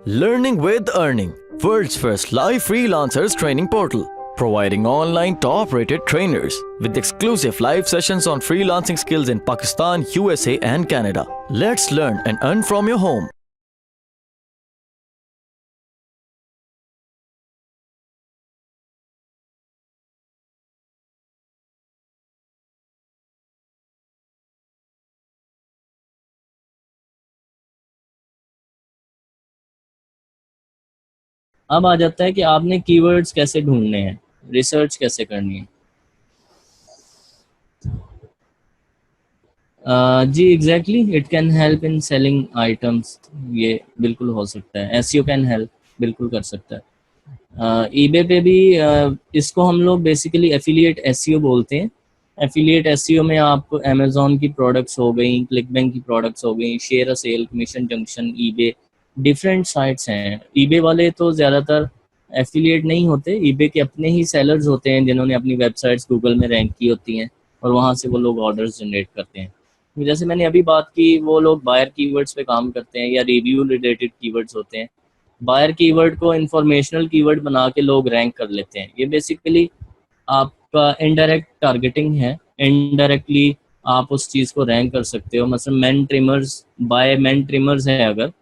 Learning with Earning, world's first live freelancers training portal, providing online top-rated trainers with exclusive live sessions on freelancing skills in Pakistan, USA and Canada. Let's learn and earn from your home. अब आ जाता है कि आपने keywords कैसे ढूंढने हैं, research कैसे करनी है। जी exactly, it can help in selling items. ये बिल्कुल हो सकता है। एसईओ कैन हेल्प, बिल्कुल कर सकता है। ईबे पे भी इसको हम लोग बेसिकली एफिलिएट एसईओ बोलते हैं। एफिलिएट एसईओ में आपको अमेजोन की प्रोडक्ट्स हो गई, क्लिकबैंक की प्रोडक्ट्स हो गई, ShareASale, commission junction, eBay, different sites हैं। ईबे वाले तो ज़्यादातर एफिलिएट नहीं होते, ईबे के अपने ही सेलर्स होते हैं जिन्होंने अपनी वेबसाइट्स गूगल में रैंक की होती हैं और वहाँ से वो लोग ऑर्डर्स जनरेट करते हैं। जैसे मैंने अभी बात की, वो लोग बायर कीवर्ड्स पे काम करते हैं या रिव्यू रिलेटेड कीवर्ड्स होते हैं। बायर कीवर्ड को इंफॉर्मेशनल कीवर्ड बना के लोग रैंक कर लेते हैं। ये बेसिकली आपका इनडायरेक्ट टारगेटिंग है। इनडायरेक्टली आप उस चीज़ को रैंक कर सकते हो। मतलब men trimmers, buy men trimmers है, अगर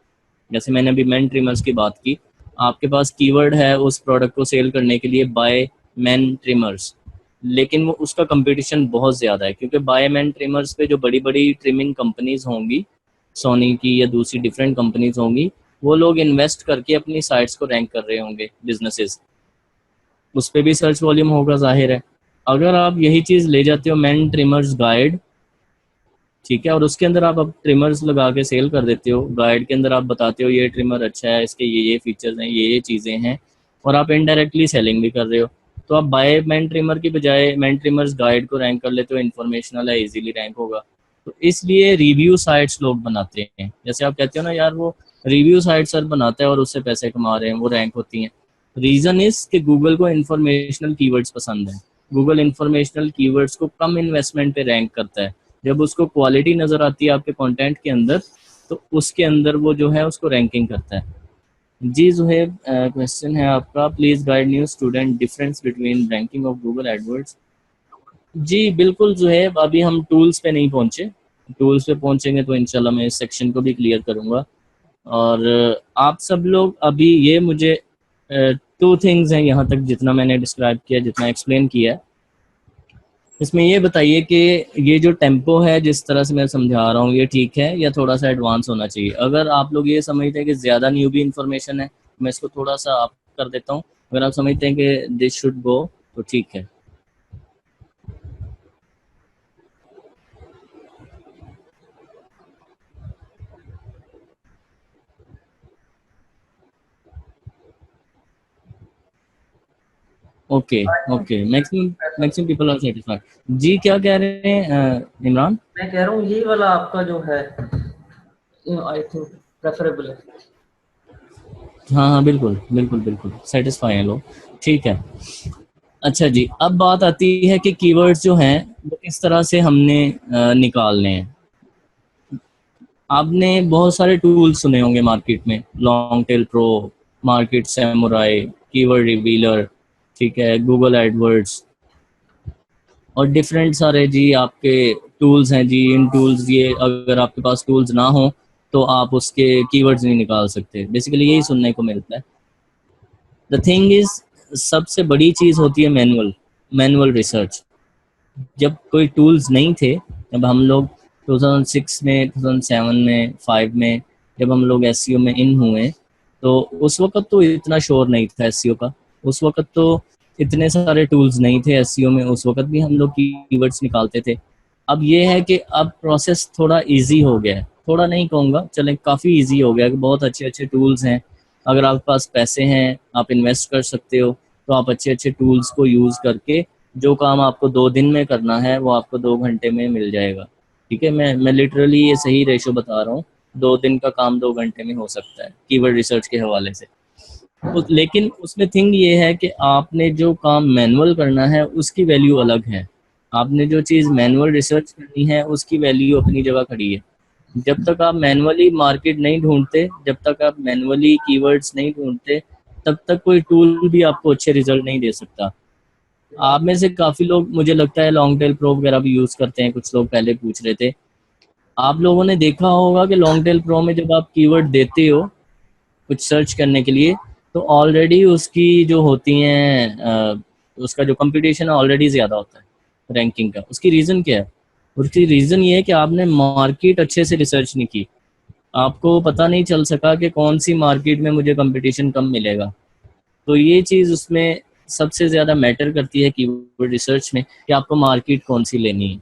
जैसे मैंने अभी मेन ट्रिमर्स की बात की, आपके पास कीवर्ड है उस प्रोडक्ट को सेल करने के लिए बाय मेन ट्रिमर्स, लेकिन वो उसका कंपटीशन बहुत ज़्यादा है क्योंकि बाय मेन ट्रिमर्स पे जो बड़ी बड़ी ट्रिमिंग कंपनीज होंगी, सोनी की या दूसरी डिफरेंट कंपनीज होंगी, वो लोग इन्वेस्ट करके अपनी साइट्स को रैंक कर रहे होंगे, बिजनेसेस। उस पर भी सर्च वॉल्यूम होगा, जाहिर है। अगर आप यही चीज़ ले जाते हो मेन ट्रिमर्स गाइड, ठीक है, और उसके अंदर आप अब ट्रिमर्स लगा के सेल कर देते हो, गाइड के अंदर आप बताते हो ये ट्रिमर अच्छा है, इसके ये फीचर्स हैं, ये चीज़ें हैं, और आप इनडायरेक्टली सेलिंग भी कर रहे हो, तो आप बाय मैन ट्रिमर की बजाय मैन ट्रिमर्स गाइड को रैंक कर लेते हो। इन्फॉर्मेशनल है, इजीली रैंक होगा। तो इसलिए रिव्यू साइट्स लोग बनाते हैं। जैसे आप कहते हो ना, यार वो रिव्यू साइट सर बनाता है और उससे पैसे कमा रहे हैं, वो रैंक होती हैं। रीज़न इस कि गूगल को इन्फॉर्मेशनल कीवर्ड्स पसंद है। गूगल इन्फॉर्मेशनल कीवर्ड्स को कम इन्वेस्टमेंट पे रैंक करता है। जब उसको क्वालिटी नज़र आती है आपके कंटेंट के अंदर, तो उसके अंदर वो जो है उसको रैंकिंग करता है। जी जुहेब, क्वेश्चन है आपका, please guide new student difference between ranking of Google AdWords. जी बिल्कुल जुहेब, अभी हम टूल्स पे नहीं पहुंचे। टूल्स पे पहुंचेंगे तो इंशाल्लाह मैं इस सेक्शन को भी क्लियर करूंगा। और आप सब लोग अभी ये मुझे टू थिंग्स हैं यहाँ तक जितना मैंने डिस्क्राइब किया, जितना एक्सप्लेन किया है, इसमें ये बताइए कि ये जो टेम्पो है जिस तरह से मैं समझा रहा हूँ, ये ठीक है या थोड़ा सा एडवांस होना चाहिए? अगर आप लोग ये समझते हैं कि ज़्यादा न्यूबी इन्फॉर्मेशन है, मैं इसको थोड़ा सा आप कर देता हूँ। अगर आप समझते हैं कि दिस शुड गो, तो ठीक है। Okay okay, maximum maximum people are satisfied. जी क्या कह रहे हैं इमरान? मैं कह रहा हूँ ये वाला आपका जो है आई थिंक प्रेफरेबल है। हाँ हाँ बिल्कुल बिल्कुल बिल्कुल सेटिस्फाई हैं लोग, ठीक है। अच्छा जी, अब बात आती है कि कीवर्ड्स जो हैं वो किस तरह से हमने निकालने हैं। आपने बहुत सारे टूल्स सुने होंगे मार्केट में, long tail pro, market samurai, keyword revealer, ठीक है, गूगल एडवर्ड्स, और डिफरेंट सारे जी आपके टूल्स हैं जी। इन टूल्स, ये अगर आपके पास टूल्स ना हो तो आप उसके कीवर्ड्स नहीं निकाल सकते, बेसिकली यही सुनने को मिलता है। द थिंग इज, सबसे बड़ी चीज़ होती है मैनुअल मैनुअल रिसर्च। जब कोई टूल्स नहीं थे, जब हम लोग 2006 में, 2007 में, 5 में, जब हम लोग एसईओ में इन हुए, तो उस वक्त तो इतना शोर नहीं था एसईओ का। उस वक्त तो इतने सारे टूल्स नहीं थे एसईओ में, उस वक्त भी हम लोग कीवर्ड्स निकालते थे। अब ये है कि अब प्रोसेस थोड़ा इजी हो गया है, थोड़ा नहीं कहूँगा, चलें काफ़ी इजी हो गया है। बहुत अच्छे अच्छे टूल्स हैं। अगर आपके पास पैसे हैं, आप इन्वेस्ट कर सकते हो, तो आप अच्छे अच्छे टूल्स को यूज़ करके जो काम आपको 2 दिन में करना है वो आपको 2 घंटे में मिल जाएगा। ठीक है, मैं लिटरली ये सही रेशो बता रहा हूँ। 2 दिन का काम 2 घंटे में हो सकता है कीवर्ड रिसर्च के हवाले से। लेकिन उसमें थिंग ये है कि आपने जो काम मैनुअल करना है उसकी वैल्यू अलग है। आपने जो चीज़ मैनुअल रिसर्च करनी है उसकी वैल्यू अपनी जगह खड़ी है। जब तक आप मैनुअली मार्केट नहीं ढूंढते, जब तक आप मैनुअली कीवर्ड्स नहीं ढूंढते, तब तक कोई टूल भी आपको अच्छे रिजल्ट नहीं दे सकता। आप में से काफ़ी लोग मुझे लगता है लॉन्ग टेल प्रो वगैरह भी यूज़ करते हैं, कुछ लोग पहले पूछ रहे थे। आप लोगों ने देखा होगा कि लॉन्ग टेल प्रो में जब आप कीवर्ड देते हो कुछ सर्च करने के लिए, तो ऑलरेडी उसकी जो होती हैं उसका जो कंपटीशन है ऑलरेडी ज़्यादा होता है रैंकिंग का। उसकी रीज़न क्या है? उसकी रीज़न ये है कि आपने मार्केट अच्छे से रिसर्च नहीं की, आपको पता नहीं चल सका कि कौन सी मार्केट में मुझे कंपटीशन कम मिलेगा। तो ये चीज़ उसमें सबसे ज़्यादा मैटर करती है कीवर्ड रिसर्च में, कि आपको मार्केट कौन सी लेनी है।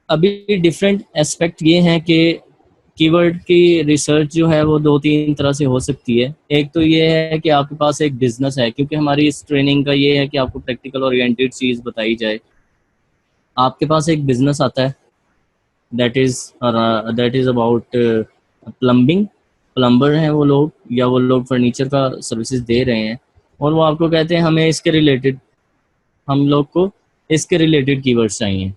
अभी डिफरेंट एस्पेक्ट ये हैं कि कीवर्ड की रिसर्च जो है वो 2-3 तरह से हो सकती है। एक तो ये है कि आपके पास एक बिजनेस है, क्योंकि हमारी इस ट्रेनिंग का ये है कि आपको प्रैक्टिकल ओरिएंटेड चीज़ बताई जाए। आपके पास एक बिजनेस आता है, that is about plumbing. Plumber हैं वो लोग, या वो लोग फर्नीचर का सर्विसेज दे रहे हैं, और वो आपको कहते हैं हमें इसके रिलेटेड, हम लोग को इसके रिलेटेड कीवर्ड्स चाहिए।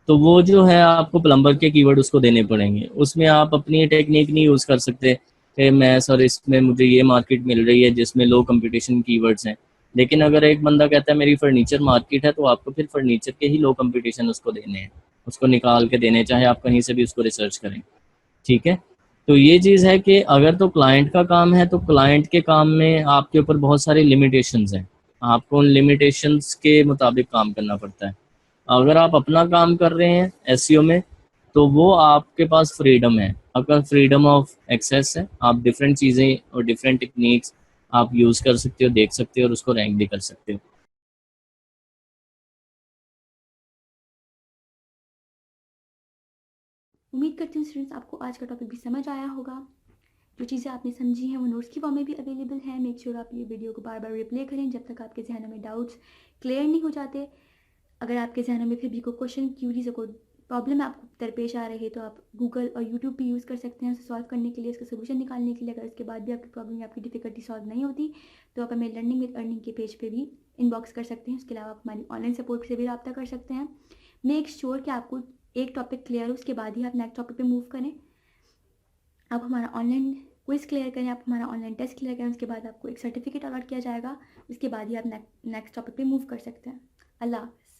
तो वो जो है आपको प्लम्बर के कीवर्ड उसको देने पड़ेंगे। उसमें आप अपनी टेक्निक नहीं यूज़ कर सकते कि मैं सर इसमें मुझे ये मार्केट मिल रही है जिसमें लो कंपटीशन कीवर्ड्स हैं। लेकिन अगर एक बंदा कहता है मेरी फर्नीचर मार्केट है, तो आपको फिर फर्नीचर के ही लो कंपटीशन उसको देने हैं, उसको निकाल के देने, चाहे आप कहीं से भी उसको रिसर्च करें। ठीक है। तो ये चीज़ है कि अगर तो क्लाइंट का काम है, तो क्लाइंट के काम में आपके ऊपर बहुत सारी लिमिटेशंस हैं, आपको उन लिमिटेशंस के मुताबिक काम करना पड़ता है। अगर आप अपना काम कर रहे हैं एसईओ में, तो वो आपके पास फ्रीडम है, आपका फ्रीडम ऑफ एक्सेस है। आप डिफरेंट चीज़ें और डिफरेंट टेक्निक्स आप यूज़ कर सकते हो, देख सकते हो, और उसको रैंक भी कर सकते हो। उम्मीद करती हूँ स्टूडेंट्स आपको आज का टॉपिक भी समझ आया होगा। जो चीज़ें आपने समझी हैं वो नोट्स की फॉर्म में भी अवेलेबल है। मेक श्योर आप ये वीडियो को बार बार रिप्ले करें जब तक आपके जहनों में डाउट्स क्लियर नहीं हो जाते। अगर आपके जहनों में फिर भी कोई क्वेश्चन, क्यूरीज, कोई प्रॉब्लम आपको दरपेश आ रही है, तो आप गूगल और यूट्यूब भी यूज़ कर सकते हैं उसे सॉल्व करने के लिए, उसका सोल्यूशन निकालने के लिए। अगर उसके बाद भी आपकी प्रॉब्लम या आपकी डिफिकल्टी सॉल्व नहीं होती, तो आप हमें लर्निंग विद अर्निंग के पेज पे भी इनबॉक्स कर सकते हैं। उसके अलावा आप हमारी ऑनलाइन सपोर्ट से भी रब्ता कर सकते हैं। मेक श्योर कि आपको एक टॉपिक क्लियर हो, उसके बाद ही आप नेक्स्ट टॉपिक पे मूव करें। आप हमारा ऑनलाइन क्विज क्लियर करें, आप हमारा ऑनलाइन टेस्ट क्लियर करें, उसके बाद आपको एक सर्टिफिकेट अलॉट किया जाएगा। उसके बाद ही आप नेक्स्ट टॉपिक पे मूव कर सकते हैं। अल्लाह हाफ़िज़।